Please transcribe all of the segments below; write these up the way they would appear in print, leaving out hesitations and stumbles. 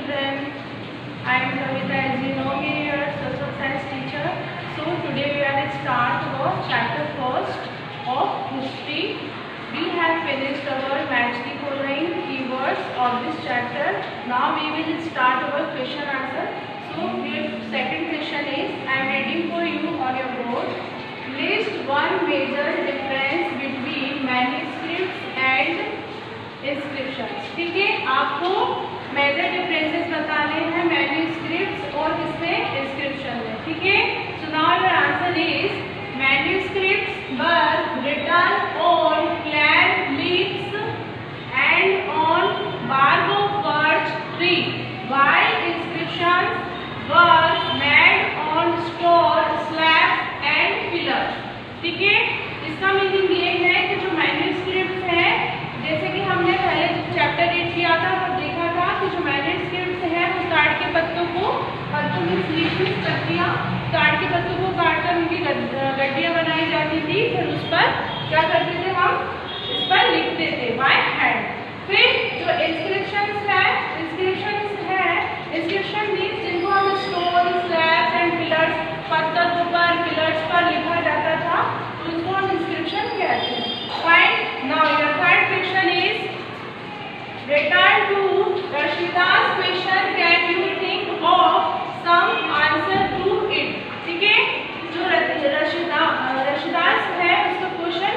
children. I am Kavita, as you know me, your social science teacher. So today we are start our chapter first of history. We have finished our match the following keywords of this chapter. Now we will start our question answer. So your second question is, I am reading for you on your board. List one major difference between manuscripts and inscriptions. ठीक है, आपको major differences बताने हैं manuscripts और किसमें, inscription में. ठीक है, so now your answer is manuscripts were written on clad leaves and on bark of birch tree, while inscriptions were made on stone slabs and pillars. ठीक है, इसका मीनिंग ये है कि जो मैन्यूस्क्रिप्ट्स है, जैसे कि हमने पहले चैप्टर रीड किया था तब देखा था कि जो मैन्यूस्क्रिप्ट्स है वो ताड़ के पत्तों में पत्तियां ताड़ के पत्तों को काटकर उनकी गड्डियां बनाई जाती थी. फिर उस पर क्या करते थे, हम इस पर लिखते थे बाय हैंड. फिर जो इंस्क्रिप्शन मीन्स जिनको हम स्टोन स्लैब्स एंड पिलर्स पत्थर पर पिलर्स पर लिखा जाता था तो उसको हम इंस्क्रिप्शन कहते हैं. Fine. Now your third question is return to Rashida's question. Can you think of some answer to it? ठीक है, जो रशिदा है उसका क्वेश्चन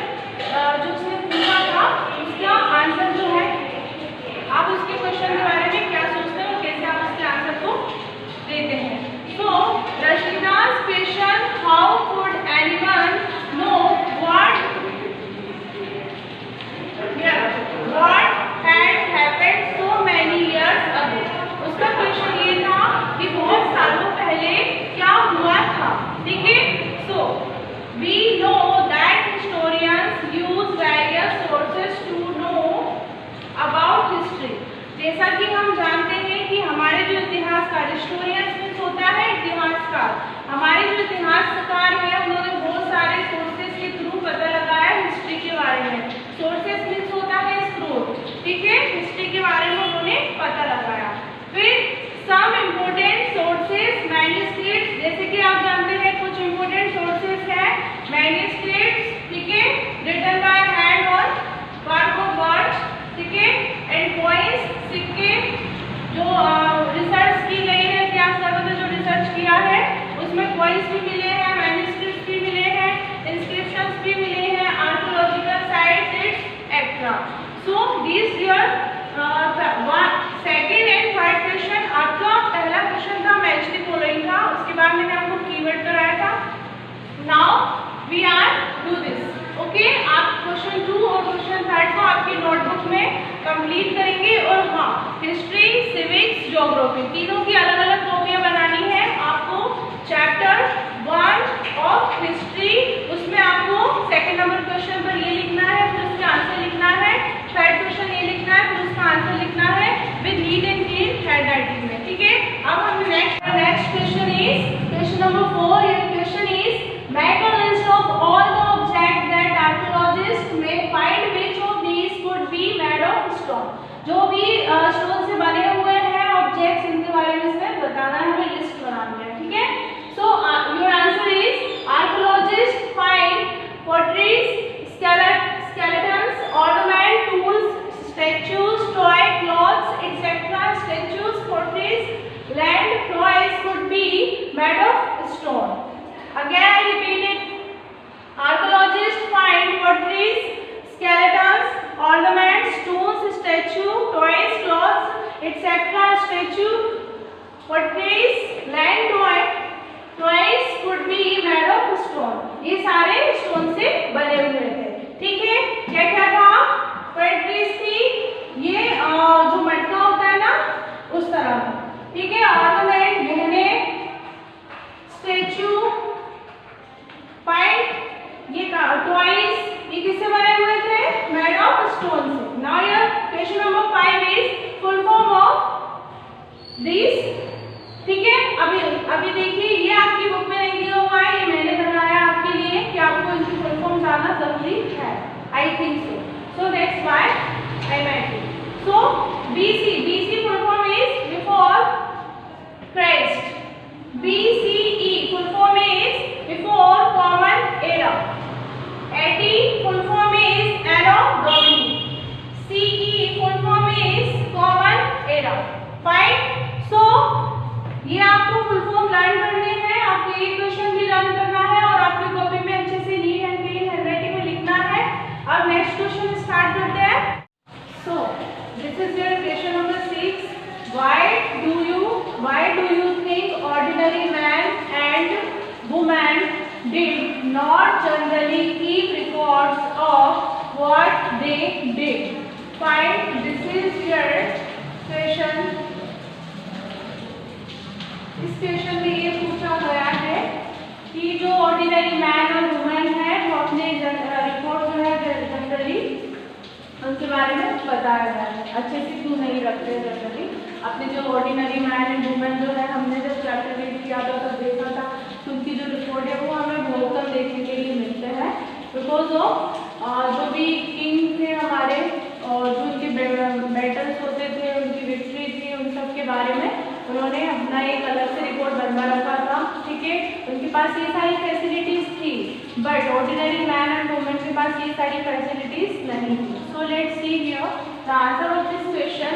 जो उसने पूछा था उसका आंसर जो है, आप उसके क्वेश्चन के बारे में क्या सोचते हैं और कैसे आप उसके आंसर को देते हैं. So Rashida's question, how could anyone know what had happened so many years ago? उसका क्वेश्चन ये था कि बहुत सालों पहले क्या हुआ था. ठीक है, so we know that historians use various sources to know about history. जैसा कि हम जानते हैं कि हमारे जो इतिहासकार, हिस्टोरियंस मीन्स होता है इतिहासकार, हमारे जो इतिहासकार हैं उन्होंने बहुत सारे सोर्सेस के थ्रू पता लगाया हिस्ट्री के बारे में. सोर्सेस मीन्स होता है स्रोत. ठीक है, हिस्ट्री के बारे में उन्होंने पता लगाया. फिर सम इम्पोर्टेंट सोर्सेस मैन्यूस्क्रिप्ट्स, जैसे कि आप जानते हैं कुछ इम्पोर्टेंट सोर्सेस है मैन्यूस्क्रिप्ट्स. ठीक है, रिटन बाय हैंड और bark of birch. ठीक है, एंड कॉइन्स, सिक्के जो रिसर्च की गई है, इतिहासकारों ने जो रिसर्च किया है उसमें कॉइन्स भी मिले हैं, मैन्यूस्क्रिप्ट्स भी मिले हैं, इंस्क्रिप्शंस भी मिले हैं, archaeological sites etcetera. So this your second and third question. आपका पहला क्वेश्चन था मैच द फॉलोइंग था, उसके बाद मैंने आपको कीवर्ड कराया था. Now we are do this. Okay, आप क्वेश्चन 2 और क्वेश्चन 3 को आपकी नोटबुक में कंप्लीट करेंगे. और हाँ, हिस्ट्री, सिविक्स, ज्योग्राफी तीनों की अलग अलग कॉपियां बनानी है आपको. चैप्टर 1 ऑफ हिस्ट्री, उसमें आपको सेकंड नंबर क्वेश्चन पर ये लिखना है, फिर उसका आंसर लिखना है. थर्ड क्वेश्चन ये लिखना है, फिर उसका आंसर लिखना है with neat and clean handwriting में. ठीक है, अब हम next question is question number 4. ये question is make a list of all the objects that archaeologists may find. Which of these could be made of stone? जो भी stone से बने हुए हैं ऑब्जेक्ट्स, इनके बारे में इसमें बताना है, हमें लिस्ट बनानी है. ठीक है, so your answer is archaeologist find potteries, skeletons, ornament, tools, statues, toy, clothes, etc. Statues, potteries, land, toys could be made of stone. Again I repeat it. Archaeologists find potteries, skeletons, ornaments, tools, statue, toys, clothes, etc. Statue, potteries, land, toys could be made of stone. ये सारे stone से बने हुए थे. ठीक है, क्या क्या था, potteries थी, ये जो मटका होता है ना उस तरह का. ठीक है, ornament गहने, statue, फाइंड ये टॉयज, ये किससे बने हुए थे, मेड ऑफ स्टोन से. Now your question number 5 is full form of this. ठीक है, अभी देखिए ये आपकी बुक में नहीं दिया हुआ है, ये मैंने बनाया आपके लिए कि आपको इसकी फुल फॉर्म जानना जरूरी है. I think so that's why I made it. So BC full form is before is your question number 6. Why do you think ordinary man and woman did not generally keep records of what they did? Fine. This is your question. इस question में ये पूछा गया है कि जो ordinary man और women है वो अपने रिकॉर्ड जो है जनरली उनके बारे में बताया गया है, अच्छे से क्यों नहीं रखते जनरली अपने जो ऑर्डिनरी मैन एंड वुमेन जो है। हमने जब चैप्टर रीड किया था तब देखा था कि उनकी जो रिकॉर्ड है वो हमें बहुत कम देखने के लिए मिलते हैं, बिकॉज ऑफ जो भी किंग थे हमारे और जो उनके बैटल्स होते थे, उनकी विक्ट्री थी, उन सब के बारे में उन्होंने अपना एक अलग से रिकॉर्ड बनवा रखा था। ठीक है, उनके पास ये सारी फैसिलिटीज थी, but ordinary man and women के पास ये सारी फैसिलिटीज नहीं थी। So let's see here the answer of this question.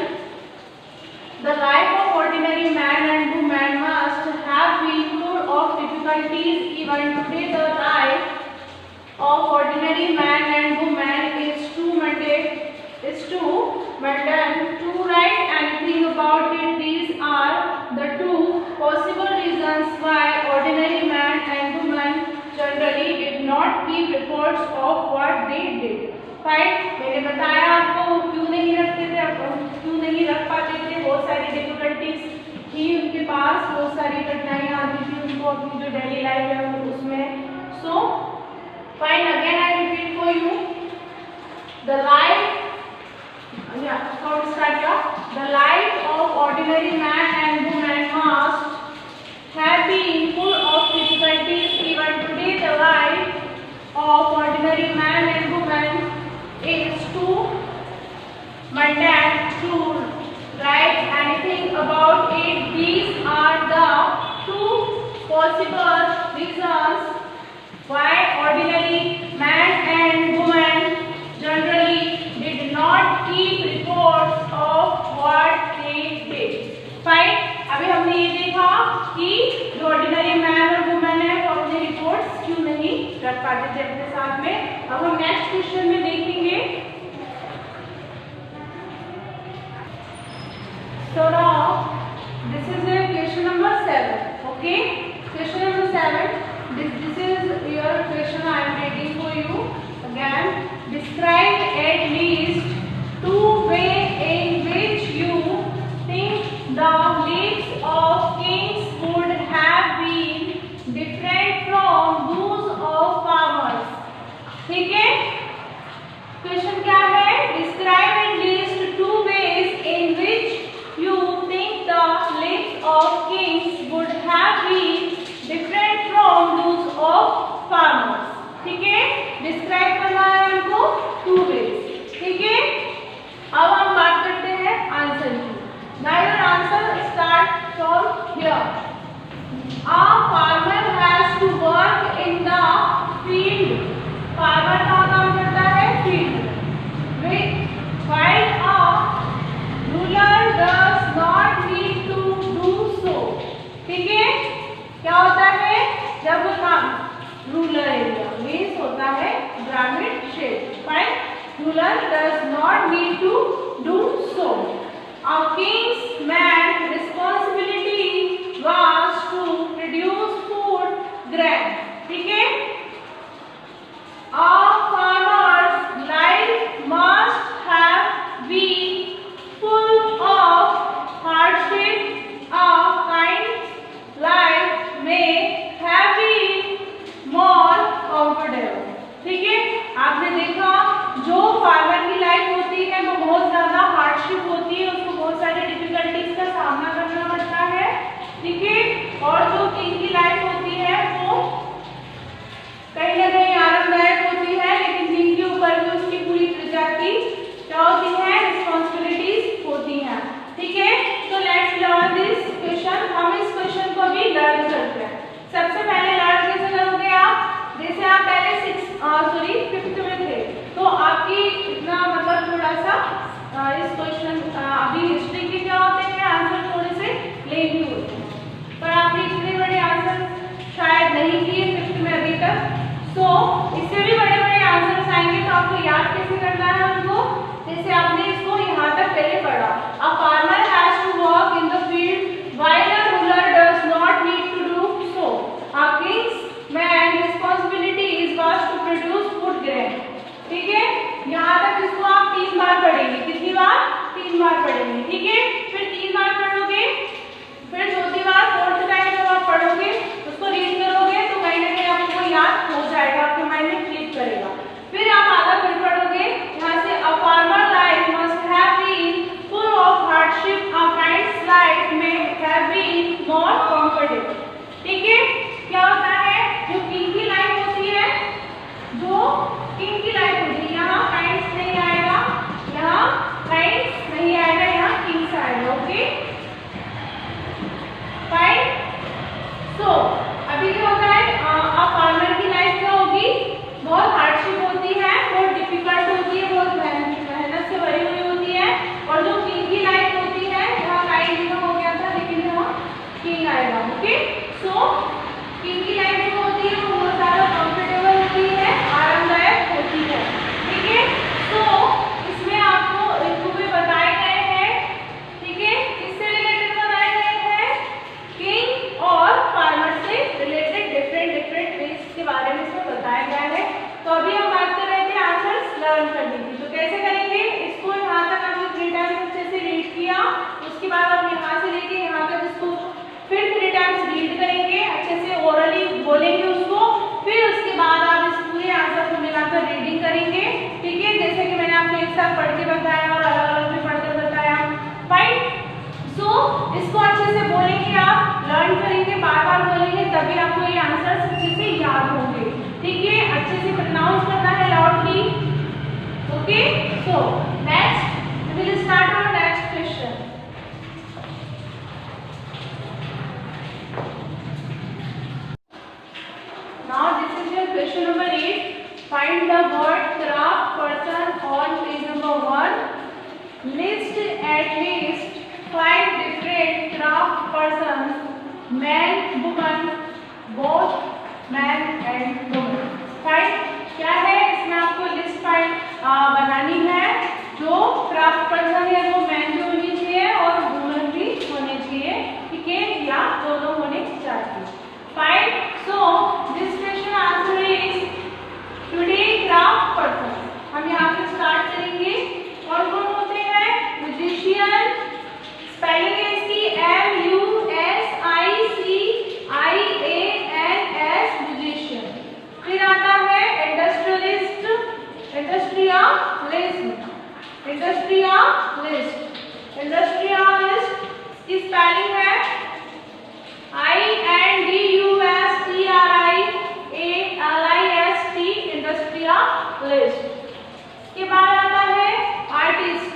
The life of ordinary man and woman must have been full of difficulties. Even today, the life of ordinary man and woman is too mundane to write anything about it. These are the two possible reasons why ordinary man and woman generally did not keep records of what they did. Fight मैंने बताया आपको क्यों नहीं रखते थे, क्यों नहीं रख पाते थे, बहुत सारी डिफिकल्टीज थी उनके पास, बहुत सारी कठिनाइयाँ आती थी उनको अपनी जो डेली लाइफ है उसमें। So fine, again I repeat for you the life the life of ordinary man and women must have been full of difficulties. Even today the life of ordinary man and women is too mundane to write anything about it. These are the two possible reasons why ordinary man and woman generally did not keep records of what they did. Fine. अभी हमने ये देखा कि जो ordinary man और women है वो अपने रिकॉर्ड्स क्यों नहीं रख पाते थे अपने साथ में। अब हम नेक्स्ट क्वेश्चन में देखेंगे। So now this is question number 7. Okay, question number 7. This is your question I am reading for you. Again, describe at least two ways in which you think the lives of kings would have been different from those of farmers. ठीक है, question क्या है? Describe at least two ways in which you think the lives of kings would have been different from those of farmers. ठीक है, describe करना है हमको two ways. ठीक है, अब हम बात करते हैं आंसर की। Now your answer start from here. A farmer has to work in the field. Farmer कहाँ काम करता है? फील्ड में। While a ruler does not need to do so. ठीक है, क्या होता है जब वो काम रूरल एरिया मीन्स होता है ग्रामीण क्षेत्र। Fine, ruler does not need to do so. A king's main responsibility was to produce food grain. ठीक है, a farmer's life must have been full of hardship. A kind life may have been more comfortable. ठीक है, आपने देखा जो farmer की life होती है वो बहुत ज्यादा हार्डशिप होती है, उसको बहुत सारी डिफिकल्टीज का सामना करना पड़ता है। ठीक है, और जो किंग की लाइफ होती है वो कहीं ना कहीं आरामदायक होती है, लेकिन जिनके ऊपर भी उसकी पूरी प्रजा की क्या होती है? रिस्पॉन्सिबिलिटीज होती हैं। ठीक है, तो लेट्स लर्न दिस क्वेश्चन। हम इस क्वेश्चन को भी लर्न करते हैं। सबसे पहले लर्न कैसे करोगे आप? जैसे आप पहले 5th में थे तो आपकी इतना मतलब थोड़ा सा इस क्वेश्चन अभी हिस्ट्री के क्या होते हैं आंसर थोड़े से लेंदी होते हैं, पर आपने इतने बड़े आंसर शायद नहीं किए 5th में अभी तक। सो इससे भी बड़े बड़े आंसर्स आएंगे तो आपको याद कैसे करना है उनको? जैसे आपने इसको यहाँ तक पहले पढ़ा A farmer has to work in the field while a ruler does not need to do so. A king's man's responsibility is was to produce food grain. ठीक है, यहाँ तक इसको आप 3 बार पढ़ेंगे. कितनी बार? 3 बार पढ़ेंगे. ठीक है, फिर 3 बार पढ़ोगे, फिर चौथी बार 4th टाइम जब आप पढ़ोगे उसको रीड करोगे तो कहीं ना कहीं आपको याद हो जाएगा, आपके माइंड में क्लिक करेगा. फिर आप आगे फिर पढ़ोगे यहाँ से. A farmer life must have been full of hardship. A kind's life may have been more comfortable. ठीक है, क्या होता है, जो किंग की लाइफ होती है, जो किंग की लाइफ होती है, यहाँ काइंड्स नहीं आएगा, यहाँ काइंड्स नहीं आएगा, यहाँ किंग्स आएगा. Okay fine. सो अभी क्या होता है, अब फार्मर की लाइफ क्या होगी, बहुत हार्डशिप होती है, बहुत डिफिकल्ट होती है, बहुत मेहनत से भरी हुई होती है. और जो किंग की लाइफ होती है, यहाँ काइंड हो गया था लेकिन यहाँ किंग आएगा. ओके, सो किंग की लाइफ जो होती है वो बहुत ज़्यादा कंफर्टेबल होती है, आरामदायक होती है. ठीक है, सो इसमें आपको भी बताए गए हैं. ठीक है, किससे रिलेटेड बताए गए हैं, किंग और फार्मर से रिलेटेड डिफरेंट वेज के बारे में इसमें बताया गया है. तो अभी हम बात कर रहे थे आंसर्स लर्न करने की. तो कैसे करेंगे इसको, यहाँ तक आपने 3 टाइम्स अच्छे से रीड किया, उसके बाद आप यहाँ से लेके यहाँ तक इसको फिर 3 टाइम्स रीड करेंगे, अच्छे से ओरली बोलेंगे उसको. फिर उसके बाद आप इस पूरे आंसर को मिलाकर रीडिंग करेंगे. ठीक है, जैसे कि मैंने आपको एक साथ पढ़ के बताया और अलग अलग भी पढ़ के बताया. फाइन. सो इसको अच्छे से बोलेंगे, आप लर्न करेंगे, बार बार बोलेंगे, तभी आपको ये आंसर अच्छे से याद होंगे. ठीक है, अच्छे से प्रोनाउंस करना है loudly. Okay, so next we will start our next question. Now this is your question number 8. Find the word craft person on page number 1. List at least 5 different craft persons, man, woman, both man and woman. Fine. क्या है, इसमें आपको list बनानी है. जो craft person है वो man भी होनी चाहिए और वुमन भी होने चाहिए. ठीक है, या दोनों होने चाहिए. Fine. So this question answer is today craft person. हम यहाँ पे स्टार्ट करेंगे. कौन कौन होते हैं, म्यूजिशियन, स्पेलिंग है इसकी MUSICIANS म्यूजिशियन. फिर आता है इंडस्ट्रियलिस्ट, इंडस्ट्रियलिस्ट की स्पेलिंग है INDUSTRIALIST इंडस्ट्रियलिस्ट. के बाद आता है आर्टिस्ट.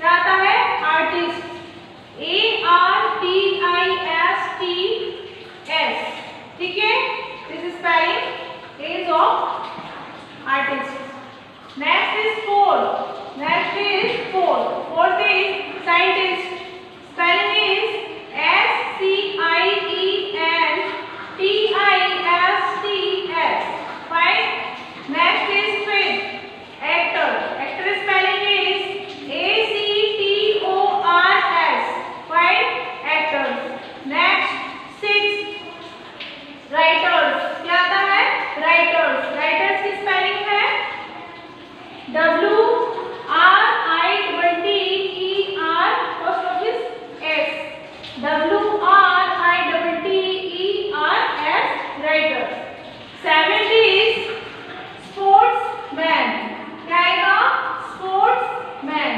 क्या आता है, आर्टिस्ट ARTISTS. ठीक है, this spelling is of artist. Next is fourth. Fourth is scientist. Spelling is SCIENTISTS. Fine. Next is fifth, actor. Actor spelling is ACTORS. Fine, actors. Next sixth, writers. क्या आता है, writers. Writers की spelling है WRITTER first of this S. WRITTERS writers. Seventh is sportsman. क्या आएगा, sportsman.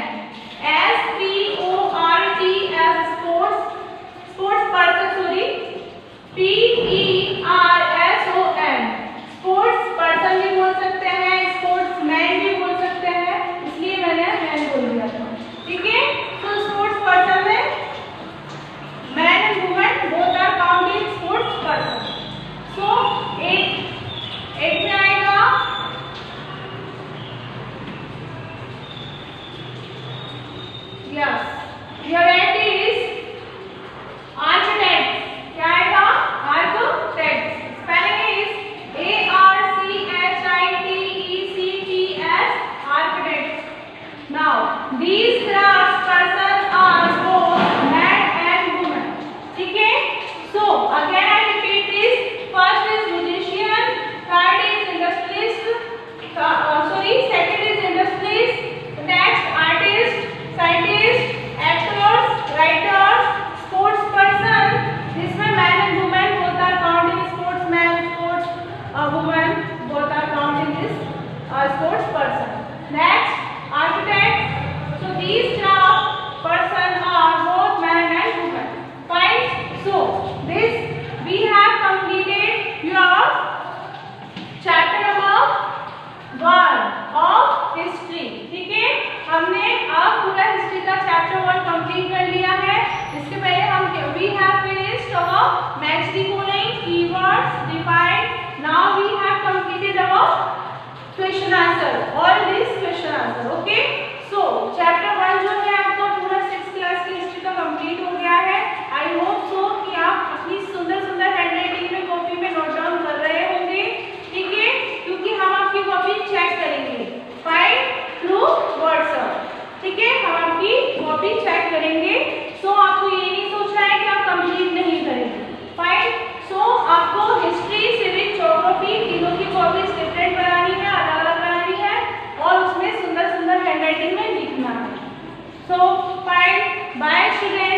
SPORTS sports person, sorry PERSON. Sports person भी बोल सकते हैं, स्पोर्ट्समैन भी बोल सकते हैं, इसलिए मैंने मैन बोल दिया था. ठीक है, तो स्पोर्ट्स पर्सन में man and woman both are counted sports person. So एक में आएगा yes, your eight is architect. क्या आएगा, architect. Spelling is ARCHITECTS, architect. Now these crafts person are match the following keywords, define. Now we have completed our question answer, all this question answer. Okay, so chapter 1 जो है आपका पूरा 6th class की history का complete हो गया है. I hope so कि आप अपनी सुंदर सुंदर हैंडराइटिंग में कॉपी में नोट डाउन कर रहे होंगे. ठीक है, क्योंकि हम आपकी कॉपी चेक करेंगे फाइंड ट्रू वर्ड्स. ठीक है, हम आपकी कॉपी चेक करेंगे. सो आपको ये नहीं सोचना है कि आप कंप्लीट नहीं करेंगे. फाइन. सो आपको हिस्ट्री, सिविक, ज्योग्राफी तीनों की कॉपीज डिफरेंट बनानी है, अलग अलग बनानी है और उसमें सुंदर सुंदर हैंडराइटिंग में लिखना है. So fine. Bye student.